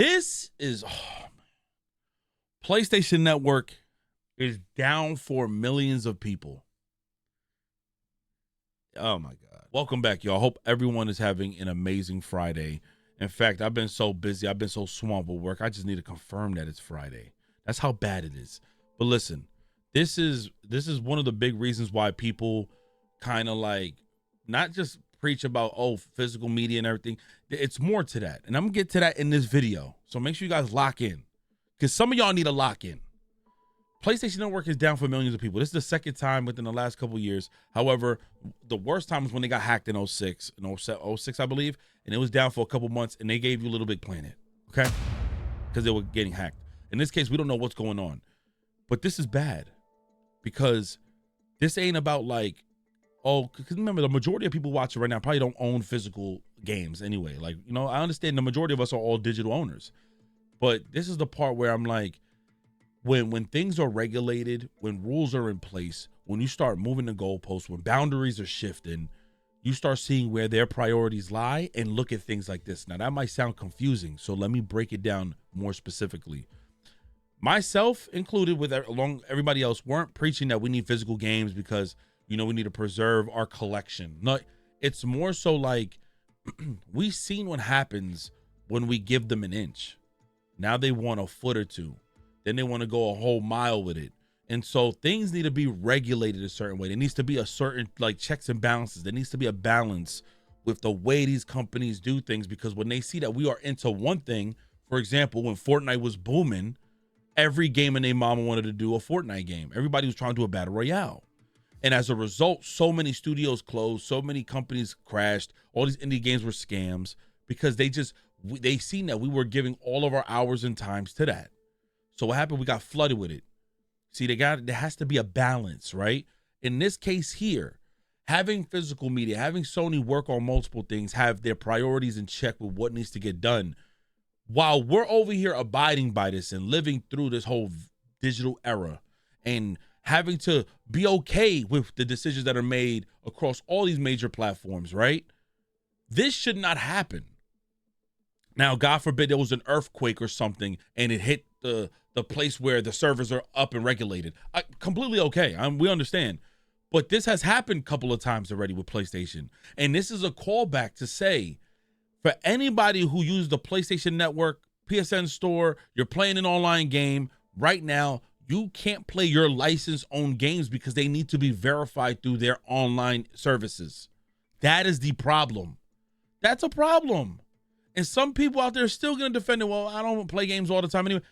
This is PlayStation Network is down for millions of people. Oh my God. Welcome back, y'all. Hope everyone is having an amazing Friday. In fact, I've been so busy. I've been so swamped with work. I just need to confirm that it's Friday. That's how bad it is. But listen, this is one of the big reasons why people kind of like not just preach about physical media and everything. It's more to that. And I'm gonna get to that in this video. So make sure you guys lock in. Because some of y'all need to lock in. PlayStation Network is down for millions of people. This is the second time within the last couple of years. However, the worst time was when they got hacked in 06, I believe, and it was down for a couple months, and they gave you Little Big Planet, okay? Because they were getting hacked. In this case, we don't know what's going on. But this is bad because this ain't about like, because remember, the majority of people watching right now probably don't own physical games anyway. Like, I understand the majority of us are all digital owners. But this is the part where I'm like, when things are regulated, when rules are in place, when you start moving the goalposts, when boundaries are shifting, you start seeing where their priorities lie and look at things like this. Now, that might sound confusing, so let me break it down more specifically. Myself included, with along everybody else, weren't preaching that we need physical games because, we need to preserve our collection. No, it's more so like we've seen what happens when we give them an inch. Now they want a foot or two. Then they want to go a whole mile with it. And so things need to be regulated a certain way. There needs to be a certain like checks and balances. There needs to be a balance with the way these companies do things, because when they see that we are into one thing, for example, when Fortnite was booming, every game in their mama wanted to do a Fortnite game. Everybody was trying to do a battle royale. And as a result, so many studios closed, so many companies crashed, all these indie games were scams because they seen that we were giving all of our hours and times to that. So what happened? We got flooded with it. See, there has to be a balance, right? In this case here, having physical media, having Sony work on multiple things, have their priorities in check with what needs to get done, while we're over here abiding by this and living through this whole digital era and having to be okay with the decisions that are made across all these major platforms, right? This should not happen. Now, God forbid there was an earthquake or something and it hit the place where the servers are up and regulated. Completely okay. We understand. But this has happened a couple of times already with PlayStation. And this is a callback to say, for anybody who uses the PlayStation Network, PSN store, you're playing an online game, right now, you can't play your license-owned games because they need to be verified through their online services. That is the problem. That's a problem. And some people out there are still going to defend it. Well, I don't play games all the time anyway.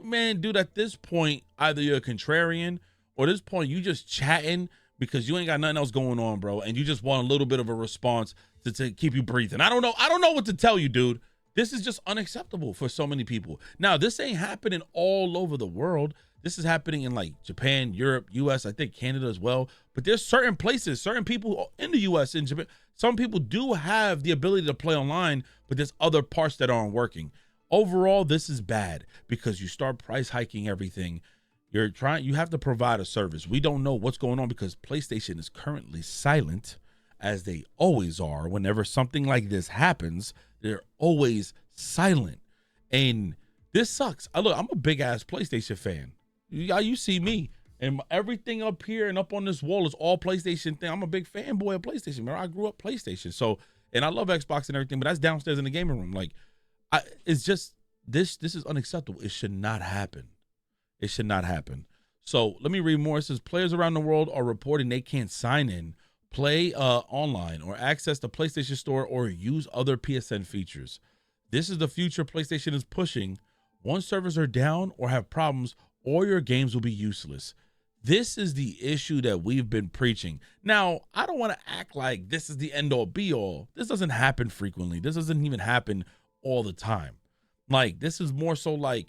Man, dude, at this point, either you're a contrarian or at this point you just chatting because you ain't got nothing else going on, bro. And you just want a little bit of a response to keep you breathing. I don't know what to tell you, dude. This is just unacceptable for so many people. Now, this ain't happening all over the world. This is happening in like Japan, Europe, US, I think Canada as well. But there's certain places, certain people in the US and Japan, some people do have the ability to play online, but there's other parts that aren't working. Overall, this is bad because you start price hiking everything. You have to provide a service. We don't know what's going on because PlayStation is currently silent, as they always are. Whenever something like this happens, they're always silent. And this sucks. I'm a big ass PlayStation fan. You see me, and everything up here and up on this wall is all PlayStation thing. I'm a big fanboy of PlayStation, man. I grew up PlayStation. So, and I love Xbox and everything, but that's downstairs in the gaming room. Like, it's just, this is unacceptable. It should not happen. It should not happen. So let me read more. It says players around the world are reporting they can't sign in, play online, or access the PlayStation Store or use other PSN features. This is the future PlayStation is pushing. Once servers are down or have problems, all your games will be useless. This is the issue that we've been preaching. Now, I don't want to act like this is the end all be all. This doesn't happen frequently. This doesn't even happen all the time. Like, this is more so like,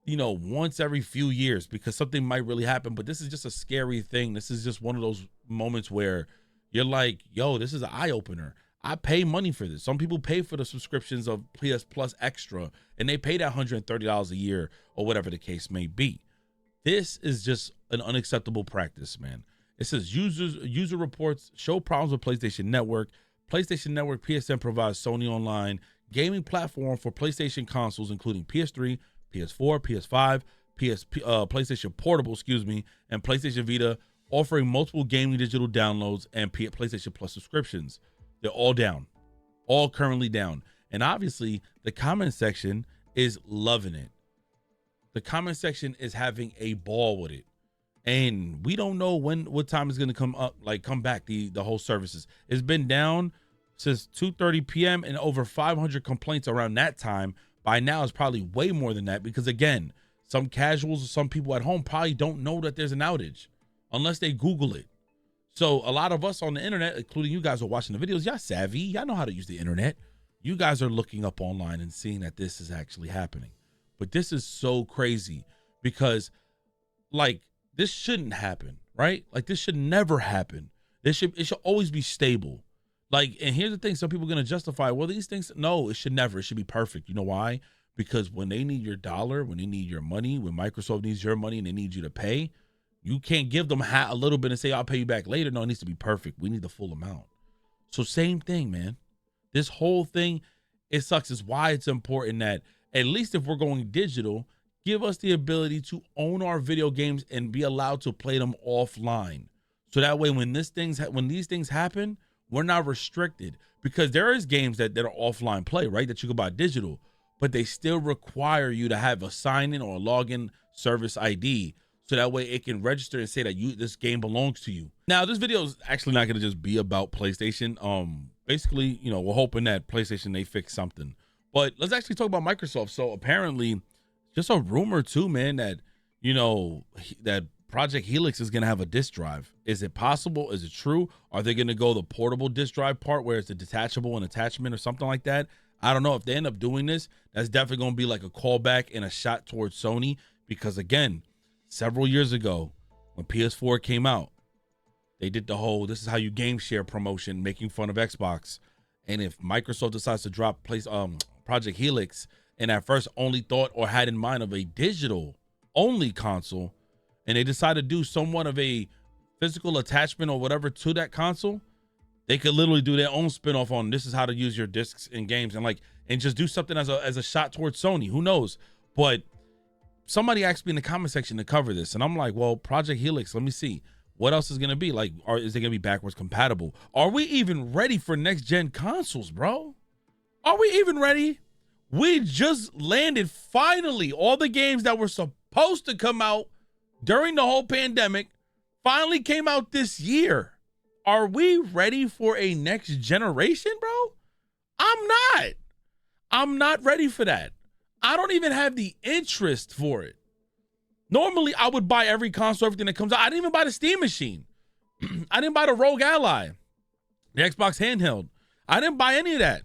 once every few years because something might really happen. But this is just a scary thing. This is just one of those moments where you're like, yo, this is an eye opener. I pay money for this. Some people pay for the subscriptions of PS Plus Extra, and they pay that $130 a year or whatever the case may be. This is just an unacceptable practice, man. It says user reports show problems with PlayStation Network. PlayStation Network PSN provides Sony Online gaming platform for PlayStation consoles, including PS3, PS4, PS5, PlayStation Portable, and PlayStation Vita, offering multiple gaming digital downloads and PlayStation Plus subscriptions. They're all down, all currently down. And obviously, the comment section is loving it. The comment section is having a ball with it. And we don't know what time is going to come back, the whole services. It's been down since 2:30 p.m. and over 500 complaints around that time. By now, it's probably way more than that because, again, some casuals or some people at home probably don't know that there's an outage unless they Google it. So a lot of us on the internet, including you guys who are watching the videos, y'all savvy. Y'all know how to use the internet. You guys are looking up online and seeing that this is actually happening. But this is so crazy because, like, this shouldn't happen, right? Like, this should never happen. It should always be stable. Like, and here's the thing, some people are going to justify, well, these things, no, it should never. It should be perfect. You know why? Because when they need your dollar, when they need your money, when Microsoft needs your money and they need you to pay, you can't give them a little bit and say, I'll pay you back later. No, it needs to be perfect. We need the full amount. So same thing, man. This whole thing, it sucks. It's why it's important that, at least if we're going digital, give us the ability to own our video games and be allowed to play them offline. So that way, when these things happen, we're not restricted, because there is games that are offline play, right? That you can buy digital, but they still require you to have a sign-in or a login service ID. So that way it can register and say that this game belongs to you. Now, this video is actually not going to just be about PlayStation. Basically, we're hoping that PlayStation, they fix something. But let's actually talk about Microsoft. So apparently, just a rumor too, man, that, that Project Helix is going to have a disk drive. Is it possible? Is it true? Are they going to go the portable disk drive part where it's a detachable and attachment or something like that? I don't know. If they end up doing this, that's definitely going to be like a callback and a shot towards Sony, because again, several years ago when PS4 came out, they did the whole, this is how you game share promotion, making fun of Xbox. And if Microsoft decides to drop Project Helix, and at first only thought or had in mind of a digital only console, and they decide to do somewhat of a physical attachment or whatever to that console, they could literally do their own spinoff on this is how to use your discs in games, and just do something as a shot towards Sony. Who knows? But somebody asked me in the comment section to cover this, and I'm like, well, Project Helix, let me see. What else is going to be? Like, is it going to be backwards compatible? Are we even ready for next-gen consoles, bro? Are we even ready? We just landed, finally, all the games that were supposed to come out during the whole pandemic finally came out this year. Are we ready for a next generation, bro? I'm not ready for that. I don't even have the interest for it. Normally, I would buy every console, everything that comes out. I didn't even buy the Steam Machine. I didn't buy the Rogue Ally, the Xbox handheld. I didn't buy any of that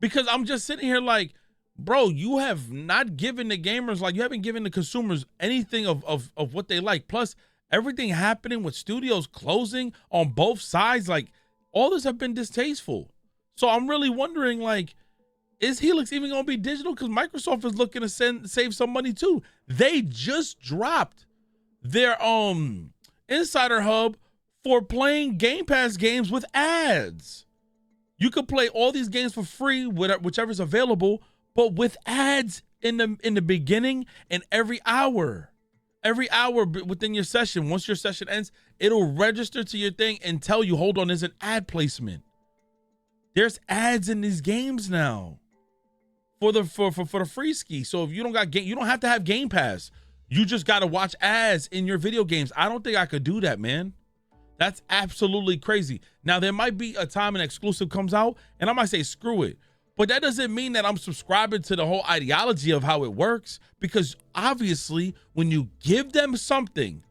because I'm just sitting here like, bro, you have not given the gamers, you haven't given the consumers anything of what they like. Plus, everything happening with studios closing on both sides, all this have been distasteful. So I'm really wondering, is Helix even going to be digital? Because Microsoft is looking to save some money too. They just dropped their Insider Hub for playing Game Pass games with ads. You could play all these games for free, whichever's available, but with ads in the beginning and every hour within your session. Once your session ends, it'll register to your thing and tell you, hold on, there's an ad placement. There's ads in these games now for the free ski. So if you don't got you don't have to have Game Pass. You just got to watch ads in your video games. I don't think I could do that, man. That's absolutely crazy. Now, there might be a time an exclusive comes out and I might say, screw it. But that doesn't mean that I'm subscribing to the whole ideology of how it works, because obviously when you give them something,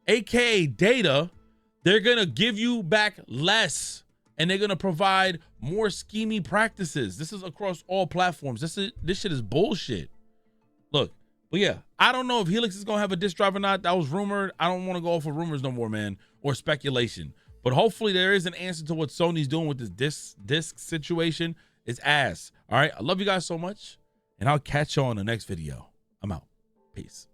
aka data, they're going to give you back less and they're going to provide more scheming practices. This is across all platforms. This shit is bullshit. Look, but yeah, I don't know if Helix is going to have a disk drive or not. That was rumored. I don't want to go off of rumors no more, man, or speculation. But hopefully there is an answer to what Sony's doing with this disc situation. It's ass. All right. I love you guys so much, and I'll catch you on the next video. I'm out. Peace.